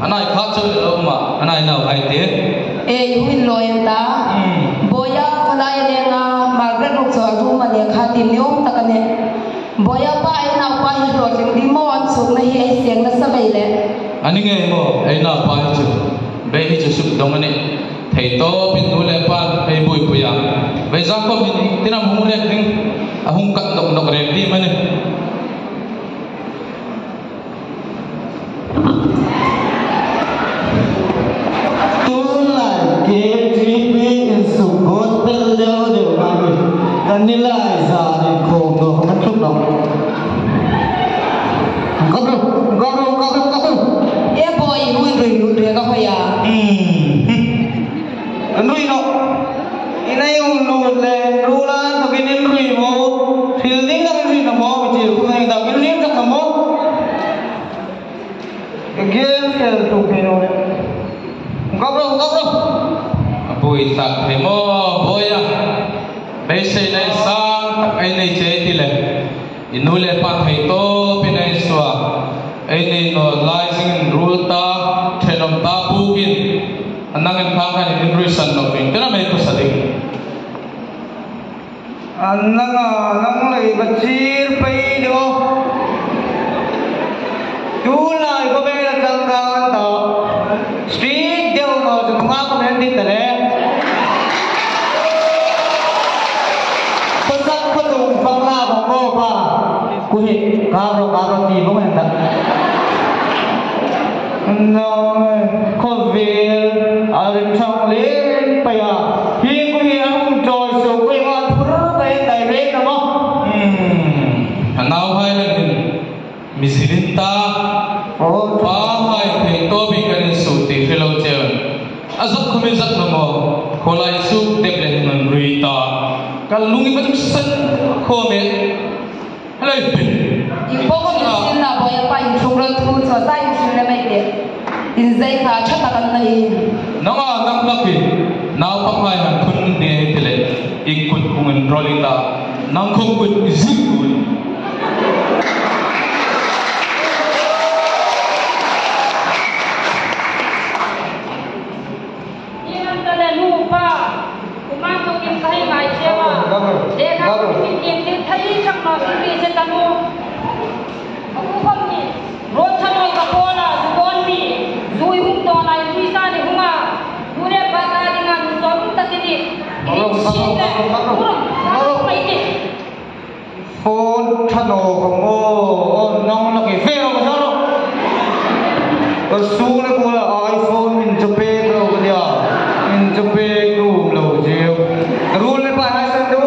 anai khát cho lo mà anai nào ai thế huin loyal ta boya kalaya lenga Margaret ruk so atu ma le khatim niom takane boya pa ai na pa hi ro king di mo an suk na hi ai siang na sabai le ani nge mo ai na pa hi chu be hi chu suk dong ani thei to pin tu le pa ai bui puya be za ko min tina mu le king ahung kat nok nok re di mane nila za ni ko do man tuk do ko e boy hui ri ka hoya nui no inai un lu le ru la to kin nui mo fielding la ri no mo ji ku nai da kin ni ka mo again el to ke no ko bui tak he mo boya bây giờ này sang anh này chơi thì là inule pat hay to pinai swa anh này nó lai sinh rule ta thenom ta bugin anang ang khang kan inruisan no pin kana mai ko sadik anang lai bachir pai do tu lai ko be la kang ta street deu no jumma ko men dit le kuhi karo ti bong enda no kovil arim chang le paya hi kuhi ang joy so kuhi wa pura pe dai re na mo now hai la misilinta pa hai pe to bi kan su ti hello chen azak khumi zak na mo kholai su dep le nan ruita kal lungi ba san kho me hello in poko ni sin na boya pa in chungro thu so sai in sin le mai de in zai kha chata kan nai nanga nang laki naw pa khai han khun de tele ikut kungun rolling ta nang khong kun izik kun iman tale nu pa kuma to kim khai ngai sewa de ka kim kim de thai chak ma ki se tanu aku kom ni ro chanoi ka pola zuon ni zui hum to nai pi sa ni hunga dure ba ka dinga som takini mai ni phone chano ko mo nong na ki feo ko saro ko su le ko la iPhone min jape ko dia min jape ko lo jeo rule le pa hai san du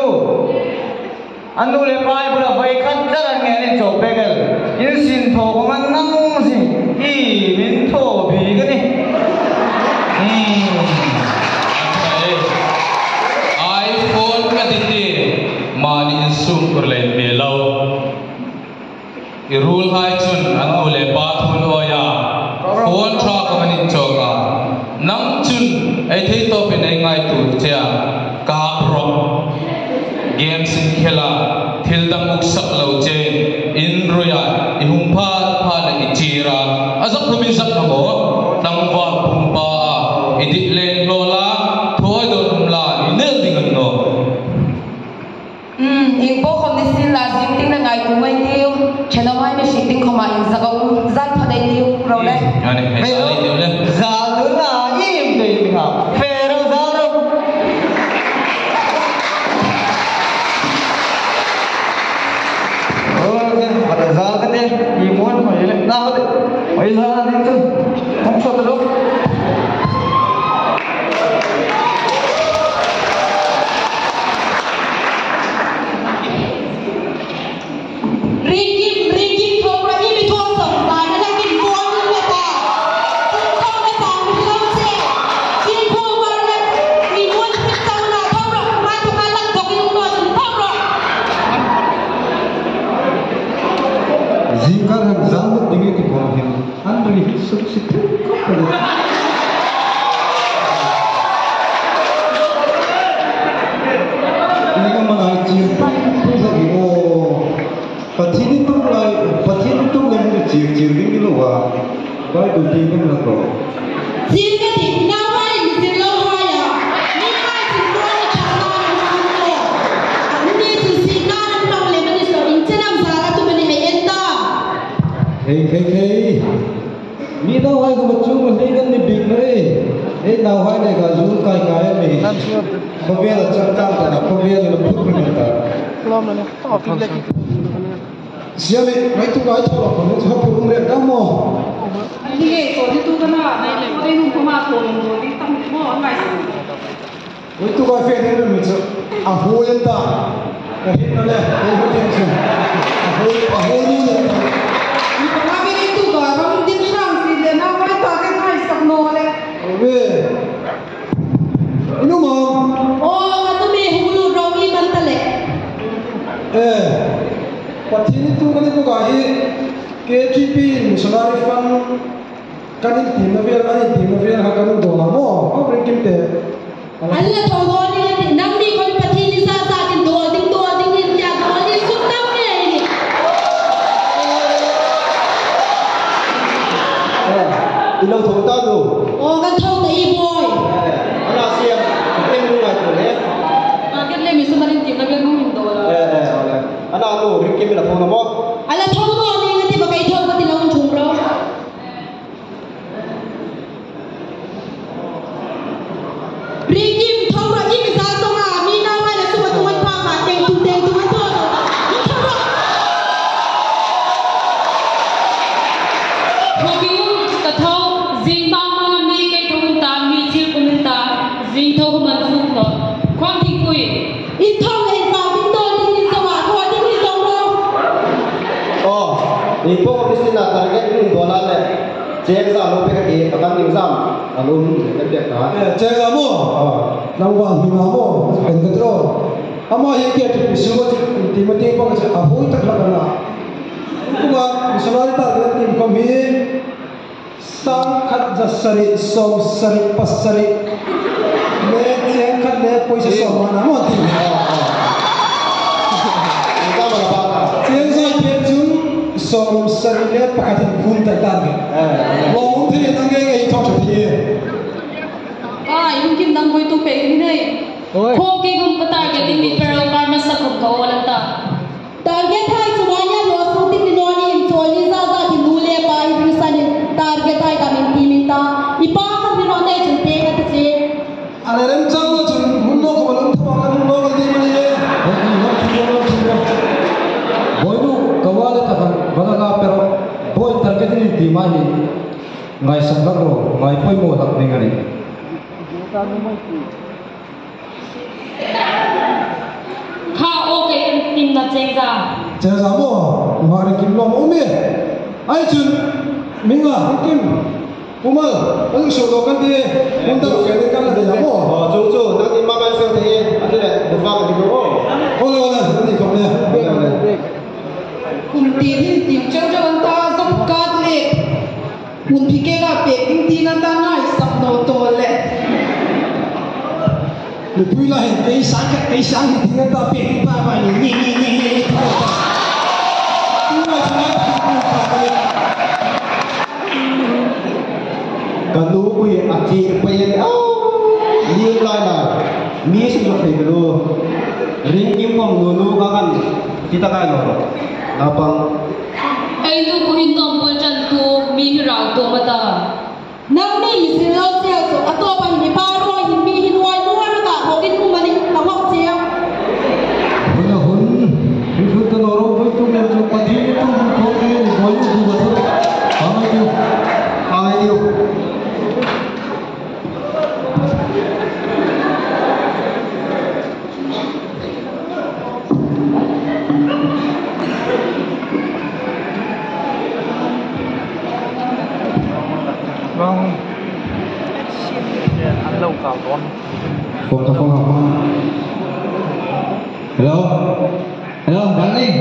anu le pa ai bula vai khan jaran nge ni jope gal in sin tho ko man nang si i min tho bi ga ni iPhone ka diti mani insum kurlen belau irul hai chun anu le bathun oya phone tra ka manin choka nang chun ai thei to pe nei ngai tu cha ka ro game sin khela thil dam uksak lo chen in roya ihum pha la ichira azak thumin sak na mo nang wa pumpa idit len lola thoi do la inel dingan no in poko ni sin la jing ting na ngai tu mai tiu chena mai me shi ting khoma in zakau zat phadai tiu ro le ani ai sai tiu le za lu na im de mi ha pero za ro pada za ka de i mon ko ile na ho de oi za na de tu không so to lo Ringin thong ra ni thong song ba na la kin ko ni le ta kum thong na ta ni lo che kin ko ba na ni mon ki ta na thong ro ma tu ma la dok ni no jin thong ro Jika yang zaman tinggi di bawah ini, anda ini sukses tu. Ini kan mana cinta itu lagi oh, pasti itu mulai mungkin cium-cium ini loh, Kau itu tinggal nak kau. Jika di nama ini terlahaya, nikah semua cara itu. Anda sesinar tentang lepas itu, incenam salah tu beri henda. Hey. Ni tahu hai kau macam ni kan ni big ni. Tahu hai ni kau zoom kai ni. Kau biar cakap tak, kau biar lebih berminta. Siapa ni? Itu kau itu apa? Itu apa pun mereka mau. Ini so itu kan lah, kalau ini cuma tolong jadi tak mau ngai. Itu kau faham ni macam aku yang tak. Kahit na le, aku yang tu. Aku ni. Ini pengamen itu kan, kamu din sang sih dia nak mai tak kan ngai sak no le. Oke. Ini mau. Oh, kata me hulu rawi bantale. Pati itu kan itu kaya KGP missionary fund kan ini tim nafian hakan doa mo. Kau berikin te. Allah tahu ni namni kon pati ni sa din doa ding ni dia doa ni sutam ni ini. Ilang tahu tak tu? Oh, kan tahu tak boy. Anak siap, kita mulai tu le. Target le missionary team na biar nungin doa. Anak tu berikin bila phone mo. Allah tahu ni ngati bagai tahu pati lawan jumro. Rikim tahu lagi misal sama mina mana semua tuan pama teng tu tu. Hobi kataw zingba mga mi kay kumunta mi sil kumunta zing taw kumanfuk no. Kung tingkuy. Intong ay pabindon ni sama ko din ni jumro. Oh, ipo ko bisina target ni dola le. Cek sa lo pe ka ke pakan ni sam. Alum ke ka. Jaga mo. Nawang hina mo. Pendetro. Amo heke tu sumo timati ko ka apoy tak lagana. Kuma missionary target tim kami sang khat jasari som sari pasari. Me ceng khat le poisa som mana mo tim. Kita berapa? Ceng sa pechun som sari le pakatin kun tak target. Long thi tangai ngai thok thi. Yung kindang boy tu pe ini deh. Kung kigum ka target ini pero karma sa kung walang ta. Target hai semuanya lo suti ni noni choli za di nule pa ibrisa ni target hai kami timinta ipa kan di nonde chunte ka tse Alerem chang lo chun munno ko balum thwa kan lo gal di mani ye. Boy nu kawale ta kan bagaga pero boy target ni timani ngai sangar ro ngai poi mo tak ningani. Ha okay tim na cengza. Jaga mo ngari kim lo mo me. Ai chun minga kim umal ang solo kan di unta fere kan la de mo. Oh, cu nanti makan sel te. Ada le, buka di ko. Ola ni ko ne. Kunti tim ceng jawan ta sab kat le. Kun phike ga pe ting ti na ta ngai sak no to le. Le pui la hen ei sang tinga ta pe pa pa ni. Kanu kui aki pe ye. Liu lai na. Mi si lo pe lo. Ring kim pom nu ka kan. Kita ka lo. Lapang. Ay tu ko hintong pulchan tu mi hirau tu mata. nang ni misilo sel so ato pa ni paro himbi hinwai mo ra ka hokin mo mani tawak siya Wala hun. Ibu tu noro pun tu ner tu pati tu ko ke boy tu betul. Apa tu? Hai diu. Vâng. Ăn lâu cả con. Không học. Hello, darling.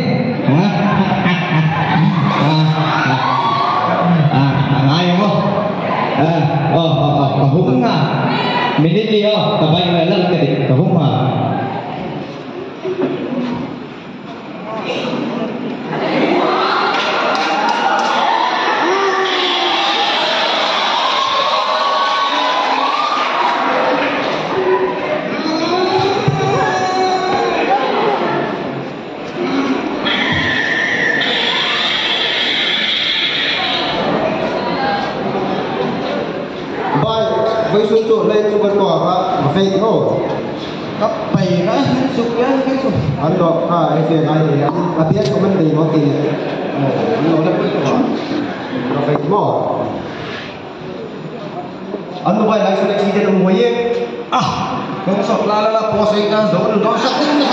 Ai mo? Kahung nga. Minit liyo, tabay nga lang kadi. Kahung nga. với xuống chỗ lên chỗ con cỏ mà phê thì ô cấp bảy cái sụp cái sụp anh đó cái việc này thì anh biết có vấn đề nó thì nó rất là khó nó phải mò anh nói lại số này chỉ để đồng hồ yên không sọt la có xảy ra rồi nó sắp tính nữa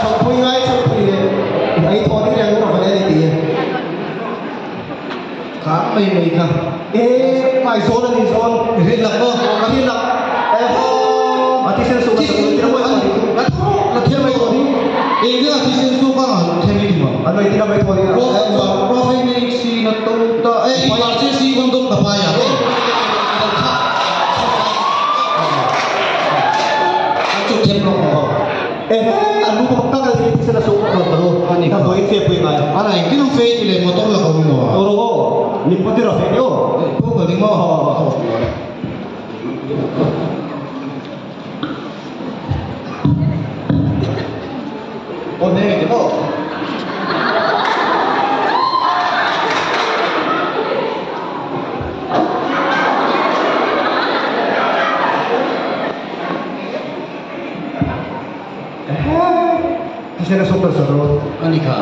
trong quỳ ngay trong quỳ ấy thôi cái này nó phải đây thì khám mày cả mày số là gì số hiện lập không có hiện lập mà thì sen số thì nó mới là thêm mày thôi đi nữa thì sen số có thêm gì mà anh nói thì nó mày thôi profile si nó tung ta emergency si con tung tập ai à chụp thêm không anh muốn có các cái sen số rồi anh không nói phê quỳ ngay anh này cái nó phê thì lại một tông là không mà 님 버티러 해요. 그거 님 네, 뭐. Kisah super seru. Anika.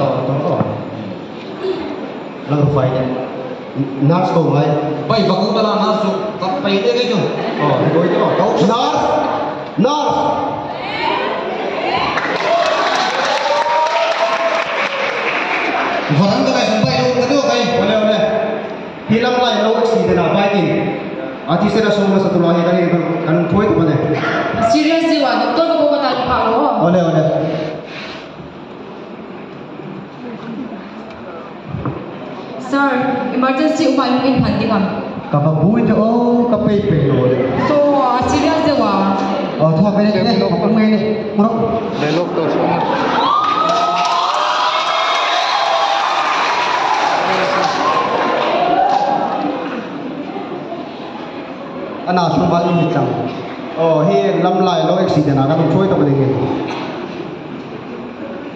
Lalu fight. Nars ko ngay bay bakong tala nars kapay de kayo go ito nars Varang ka kayo bay lo kayo wala hilang lai lo si de na bay tin ati sera summa sa tulay kan point mo ne serious diwa doktor ko ba tayo pa wala Sir, emergency umay mo in handi kam. Kapabuhay to kapay lo. So, serious dewa. Tha kaya ni lo kapag may ni. Muro. Dialog to sa mga. Ana sumba ni chang. He lam lai lo accident aga tum choi to ba ding.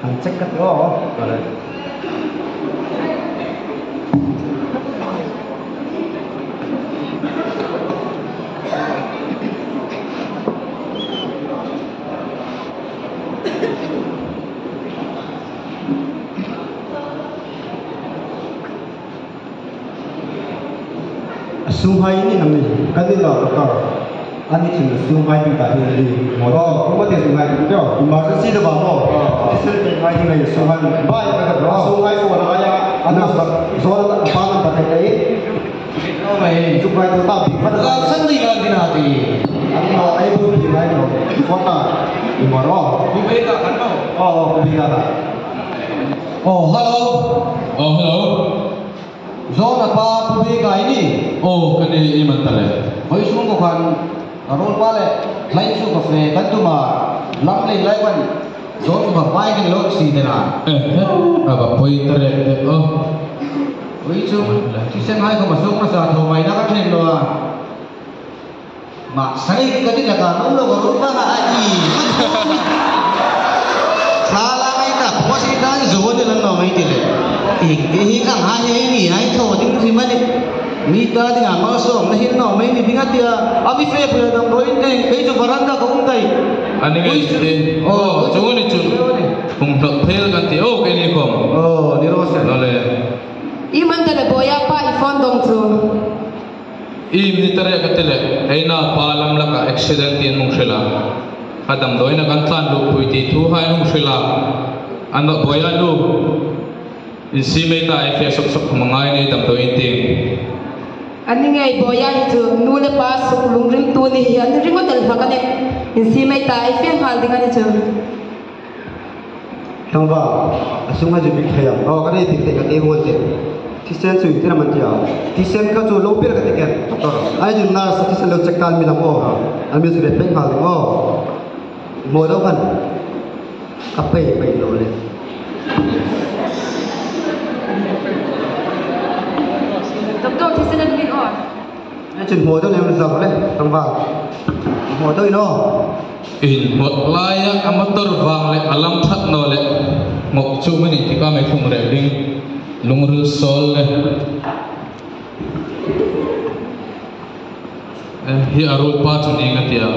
An check kat yo. Sumhai ini namanya, kadang kita ani cuma sumhai kita ini. Kamu tidak sumhai itu, emergency itu bawa. Istilah sumhai ini sumhai. Baik kita sumhai itu orang kaya, anak soal apa yang pakai ini. Sumhai itu tapi pada sendiri lagi nanti. Ano ay pun sumhai itu kota imoro. Kubeka kan kau? Kubeka. Hello. Hello. Zona pa kubeka ini. Kani iman tale. Hoi sung ko kan rol pale lain su ko fe kan tu ma lam le lai wan zon ba pai kan lo si dena Aba poi tale hoi su ti sen hai ko ma sung ma sa tho mai na ka then lo ma sai ka ti la ka no lo ro pa na ai sala mai ta ko si dan zo de lan no mai ti le hi kan ha ni ai tho ding thi ma ni Nita dengan masuk nahin no main ni bingat dia abi fe pula dam roin dei kai jo baranda ko untai ani ngai jungun ni chun tak fel kan ti kai ni kom ni ros nole Iman tale boya pa ifon dong tru ni tare ka tele aina palam la ka accident tin mong shela adam doina kan tlan lu pui ti thu hai mong shela ano boya lu si meta fe sok sok mangai ni dam doin ting Ani ngay boya itu nule pas lung ring tu ni ani ringo tel fakane insi mai tai fiang hal dengan itu tangba asunga je big khayam kane tik tik ate hol te tisen su itira man dia tisen ka jo lo per ka te ken ai jun na sa tisen lo chakal mi na mo ami su re pen hal mo mo do kan kape pe lo le Doktor tisen nak bin on chừng mùa tôi làm giàu đấy thằng vào mùa tôi nó in một layak amator vang le alam that no le mok chu mani tika mai khung re ding lungrul sol hi arul pa chu ni ngatia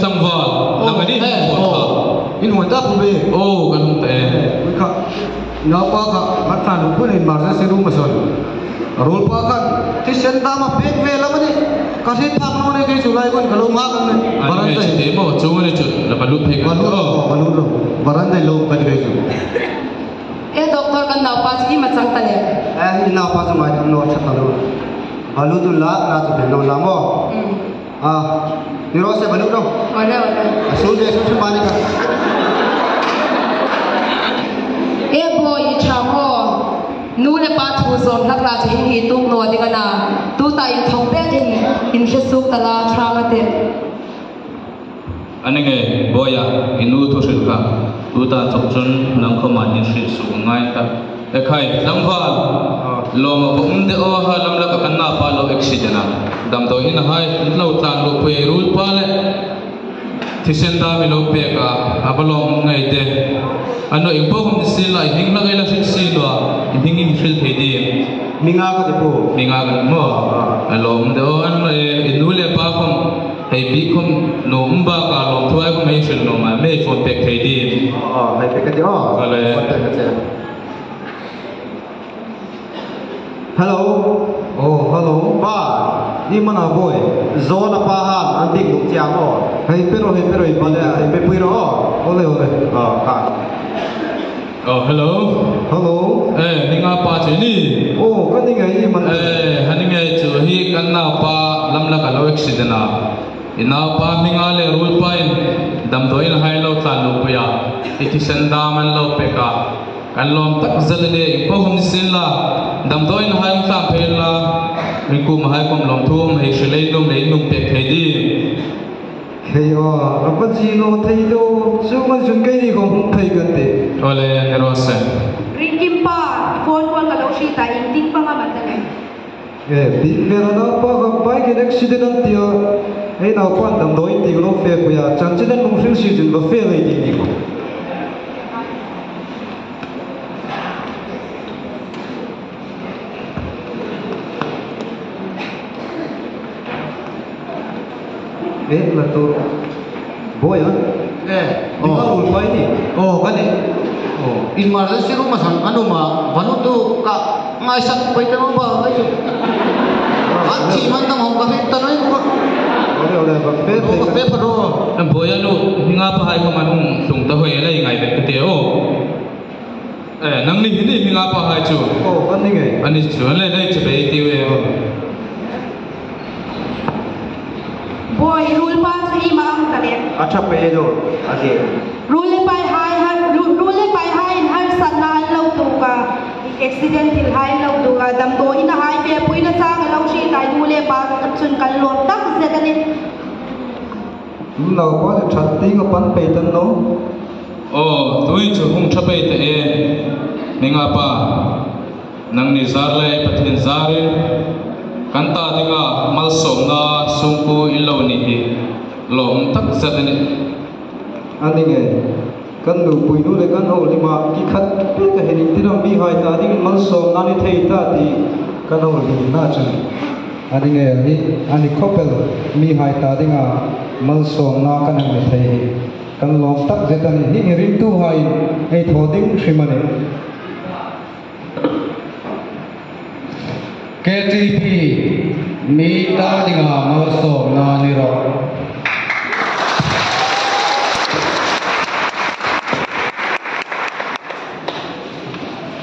samwal namani in wanda pube kan te ka na pa ka matha lu pun in marza seru mason arul pa kan ti senta ma pek vela mani ka se thak no ne ke sulai kon kalo ma kan ne baranda te mo chu ne chu la balu phe ka balu baranda lo kan ke chu doktor kan na pa chi ma chang ta le ina pa sa mai no chakalo balu tu la na tu beno la mo niro se balu no wala asul de asul mani ka boy chamo nu le pa thu zon nak la che hi tu no de kana tu ta in thong pe in se suk ta la trauma te anenge boya inu thu sil ka tu ta chok chun nang kho ma ni sil su ngai ta khai zamwal lo ma bum de o ha lam la ka kanna pa lo oxygen dam do in hai lo tlan lo pe rul pa le thisenda mi lo pe ka abalom ngai de ano impo hum sila hing la ila sik silwa hingin fil thedi minga ka de po minga ka mo alom de o an inule pa khom hei bi khom no mba ka lom thwai khom hei sil no ma me phone pe thedi hei pe ka de ale hello hello ba ni mana boy zona pa ha andik luk chiang o hei pero ba de pe pui ro ole ka hello ninga pa che ni kan ni ngai man haninge chu hi kan na pa lam la ka lo accident ina pa minga le rul pa in dam do in hai lo tlan lo ya iti sanda man lo pe ka kan lom tak zal de po hum silla dam do in hai tlan pe la mi ku ma hai kom lom thum hei shlei lom le num pe thedi Heyo, apa sih lo thei do? Cuma sun kai ni kong thei gante. Ole nerose. Ringkim pa, phone call kalau sita inting pa nga matane. Di vera na pa ka bike in accident dia. Na pa dam do inti ko fe ko ya. Chanchidan mong fil si jin ba fe lai di ko. Lah tu boy di mana ulpai ni kan ni in marza siru masan anu ma vanu tu ka ngaisak pai ta ba ai anchi man tam hong ka fe ta noi ko ole ba fe paro boya lu hinga pa hai ko manung tung ta hoi lai ngai be te o nang ni hini hinga pa hai chu kan ni ngai ani chu le dai che be ti we Boy, rule pa sa imam tale. acha pe do ase Rule pa hai har sanna lau tu ka accidental hai lau tu ka dam do ina hai pe pui na sa lau shi tai rule pa ka chun kan lom tak se ta ni. lo pa de chat ti ko pan pe tan no tui chu hung thape te ninga pa nang ni zar lai pathin zare kanta dinga mal som na sungku ilo ni hi lom tak satani ani nge kan lu pui nu le kan ho lima ki khat pe ka heni tiram bi hai ta ding mal som na ni thei ta ti kan ho li na chu ani nge ni ani khopel mi hai ta dinga mal som na kan ni thei kan lom tak zetani ni rim tu hai ei thoding shrimane KTP Mita dinga malso na niro